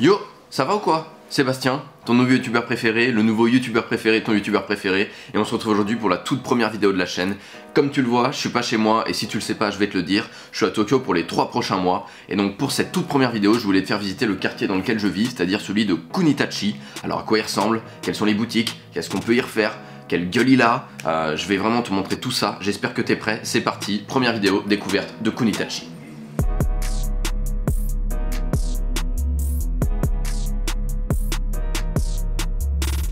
Yo, ça va ou quoi? Sébastien, ton nouveau youtubeur préféré, le nouveau youtubeur préféré, ton youtubeur préféré, et on se retrouve aujourd'hui pour la toute première vidéo de la chaîne. Comme tu le vois, je suis pas chez moi, et si tu le sais pas, je vais te le dire, je suis à Tokyo pour les 3 prochains mois, et donc pour cette toute première vidéo, je voulais te faire visiter le quartier dans lequel je vis, c'est-à-dire celui de Kunitachi. Alors à quoi il ressemble, quelles sont les boutiques, qu'est-ce qu'on peut y refaire, quelle gueule il a, je vais vraiment te montrer tout ça, j'espère que t'es prêt, c'est parti, première vidéo découverte de Kunitachi.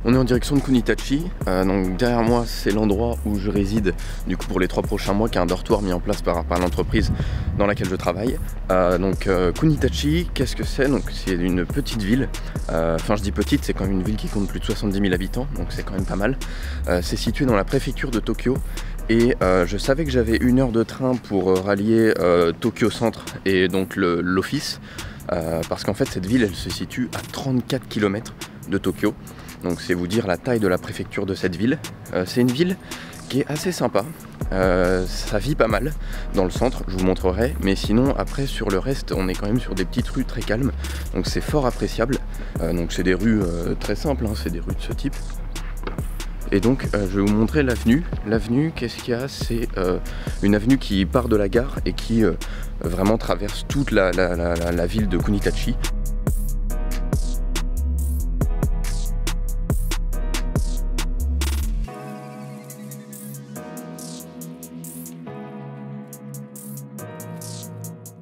On est en direction de Kunitachi, donc derrière moi c'est l'endroit où je réside du coup pour les 3 prochains mois, qui est un dortoir mis en place par l'entreprise dans laquelle je travaille. Kunitachi, qu'est-ce que c'est? Donc c'est une petite ville, enfin je dis petite, c'est quand même une ville qui compte plus de 70 000 habitants, donc c'est quand même pas mal. C'est situé dans la préfecture de Tokyo. Et je savais que j'avais 1 heure de train pour rallier Tokyo Centre et donc l'office, parce qu'en fait cette ville elle se situe à 34 km de Tokyo. Donc c'est vous dire la taille de la préfecture de cette ville. C'est une ville qui est assez sympa, ça vit pas mal dans le centre, je vous montrerai, mais sinon après sur le reste on est quand même sur des petites rues très calmes, donc c'est fort appréciable. Donc c'est des rues très simples, hein, c'est des rues de ce type. Et donc je vais vous montrer l'avenue. L'avenue, qu'est-ce qu'il y a? C'est une avenue qui part de la gare et qui vraiment traverse toute la ville de Kunitachi.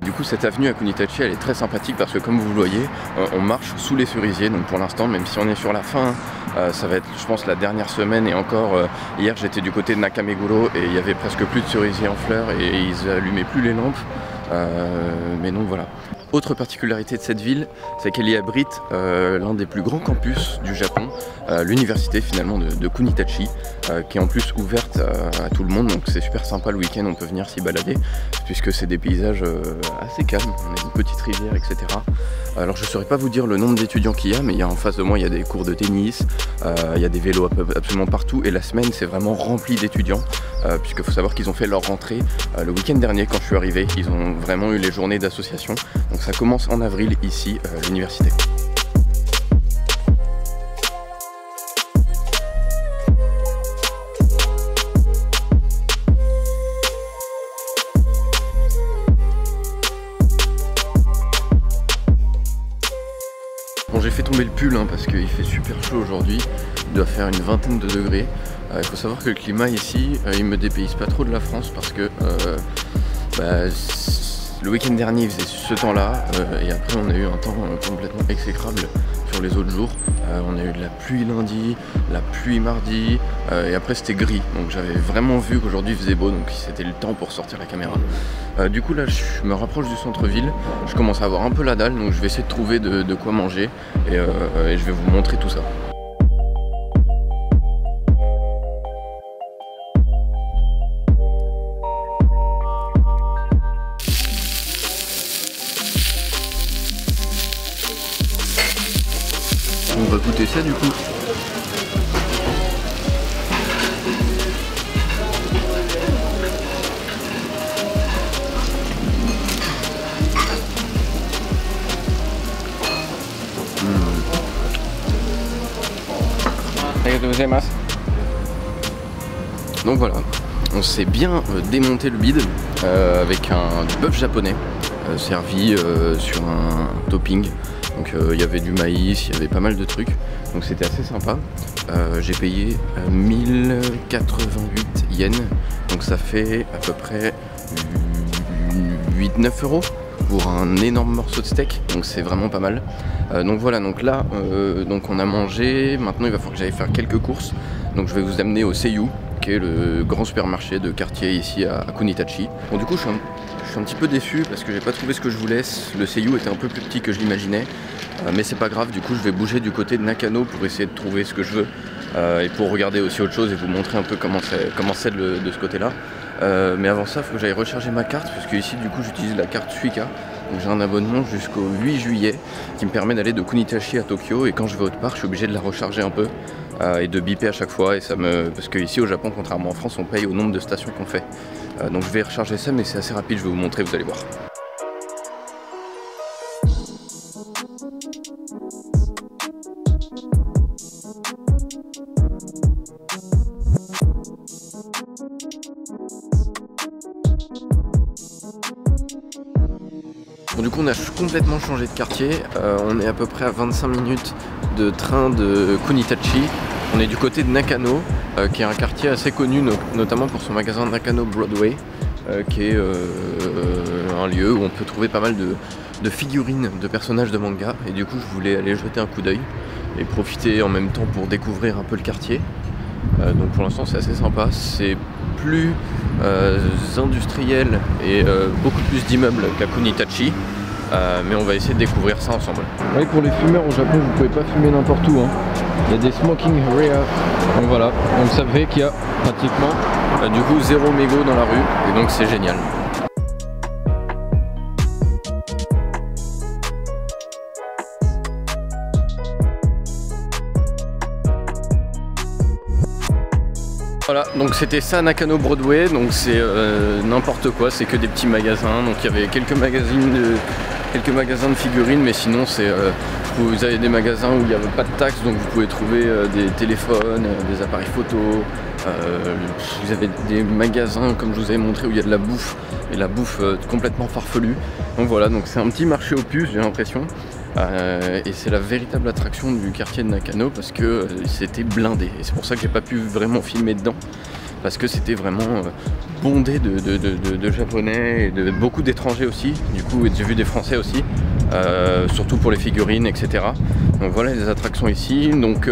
Du coup cette avenue à Kunitachi elle est très sympathique parce que comme vous le voyez on marche sous les cerisiers, donc pour l'instant même si on est sur la fin ça va être je pense la dernière semaine, et encore hier j'étais du côté de Nakameguro et il y avait presque plus de cerisiers en fleurs et ils allumaient plus les lampes, mais donc voilà. Autre particularité de cette ville, c'est qu'elle y abrite l'un des plus grands campus du Japon, l'université finalement de Kunitachi, qui est en plus ouverte à tout le monde, donc c'est super sympa le week-end, on peut venir s'y balader, puisque c'est des paysages assez calmes, on a une petite rivière, etc. Alors je ne saurais pas vous dire le nombre d'étudiants qu'il y a, mais il y a en face de moi il y a des cours de tennis, il y a des vélos absolument partout, et la semaine c'est vraiment rempli d'étudiants, puisqu'il faut savoir qu'ils ont fait leur rentrée le week-end dernier quand je suis arrivé, ils ont vraiment eu les journées d'association. Donc ça commence en avril ici à l'université. Bon, j'ai fait tomber le pull hein, parce qu'il fait super chaud aujourd'hui, il doit faire une vingtaine de degrés. Il faut savoir que le climat ici, il me dépayse pas trop de la France parce que le week-end dernier il faisait ce temps-là et après on a eu un temps complètement exécrable sur les autres jours. On a eu de la pluie lundi, la pluie mardi et après c'était gris, donc j'avais vraiment vu qu'aujourd'hui il faisait beau, donc c'était le temps pour sortir la caméra. Du coup là je me rapproche du centre-ville, je commence à avoir un peu la dalle, donc je vais essayer de trouver de quoi manger et je vais vous montrer tout ça. On va goûter ça du coup. Donc voilà, on s'est bien démonté le bide avec du bœuf japonais servi sur un topping. Donc il y avait du maïs, il y avait pas mal de trucs, donc c'était assez sympa. J'ai payé 1088 yens, donc ça fait à peu près 8-9 € pour un énorme morceau de steak, donc c'est vraiment pas mal. Donc voilà, donc là donc on a mangé, maintenant il va falloir que j'aille faire quelques courses, donc je vais vous amener au Seiyu, qui est le grand supermarché de quartier ici à Kunitachi. Bon du coup je suis un petit peu déçu parce que j'ai pas trouvé ce que je voulais, le Seiyu était un peu plus petit que je l'imaginais, mais c'est pas grave, du coup je vais bouger du côté de Nakano pour essayer de trouver ce que je veux et pour regarder aussi autre chose et vous montrer un peu comment c'est de ce côté là. Mais avant ça il faut que j'aille recharger ma carte, parce que ici du coup j'utilise la carte Suica. Donc j'ai un abonnement jusqu'au 8 juillet qui me permet d'aller de Kunitachi à Tokyo, et quand je vais autre part je suis obligé de la recharger un peu et de biper à chaque fois, et parce que ici au Japon, contrairement en France, on paye au nombre de stations qu'on fait. Donc je vais recharger ça, mais c'est assez rapide, je vais vous montrer, vous allez voir. coup on a complètement changé de quartier, on est à peu près à 25 minutes de train de Kunitachi. On est du côté de Nakano, qui est un quartier assez connu, notamment pour son magasin Nakano Broadway, qui est un lieu où on peut trouver pas mal de figurines de personnages de manga. Et du coup je voulais aller jeter un coup d'œil et profiter en même temps pour découvrir un peu le quartier. Donc pour l'instant c'est assez sympa, c'est plus industriel et beaucoup plus d'immeubles qu'à Kunitachi. Mais on va essayer de découvrir ça ensemble. Oui, pour les fumeurs au Japon, vous pouvez pas fumer n'importe où, hein. Il y a des smoking area. Donc voilà, donc ça fait qu'il y a pratiquement du coup 0 mégot dans la rue, et donc c'est génial. Voilà, donc c'était ça Nakano Broadway, donc c'est n'importe quoi, c'est que des petits magasins. Donc il y avait quelques magasins de figurines, mais sinon c'est vous avez des magasins où il n'y avait pas de taxes, donc vous pouvez trouver des téléphones, des appareils photo. Vous avez des magasins comme je vous avais montré où il y a de la bouffe, et la bouffe complètement farfelue. Donc voilà, donc c'est un petit marché aux puces, j'ai l'impression. Et c'est la véritable attraction du quartier de Nakano parce que c'était blindé, et c'est pour ça que j'ai pas pu vraiment filmer dedans, parce que c'était vraiment bondé de japonais et de beaucoup d'étrangers aussi. Du coup j'ai vu des français aussi, surtout pour les figurines, etc. Donc voilà les attractions ici. Donc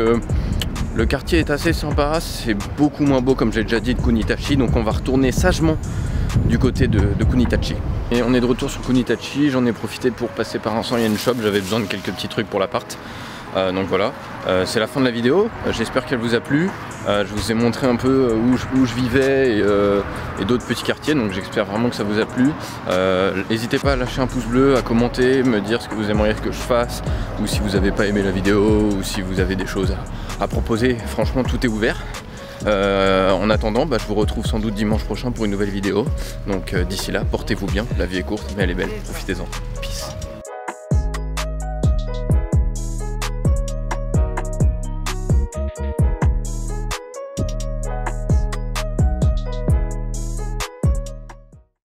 le quartier est assez sympa, c'est beaucoup moins beau comme j'ai déjà dit de Kunitachi, donc on va retourner sagement du côté de Kunitachi. Et on est de retour sur Kunitachi, j'en ai profité pour passer par un 100 yen shop, j'avais besoin de quelques petits trucs pour l'appart. Donc voilà, c'est la fin de la vidéo, j'espère qu'elle vous a plu. Je vous ai montré un peu où je vivais et d'autres petits quartiers, donc j'espère vraiment que ça vous a plu. N'hésitez pas à lâcher un pouce bleu, à commenter, me dire ce que vous aimeriez que je fasse, ou si vous n'avez pas aimé la vidéo, ou si vous avez des choses à proposer. Franchement tout est ouvert. En attendant, je vous retrouve sans doute dimanche prochain pour une nouvelle vidéo. Donc d'ici là, portez-vous bien, la vie est courte mais elle est belle, profitez-en. Peace.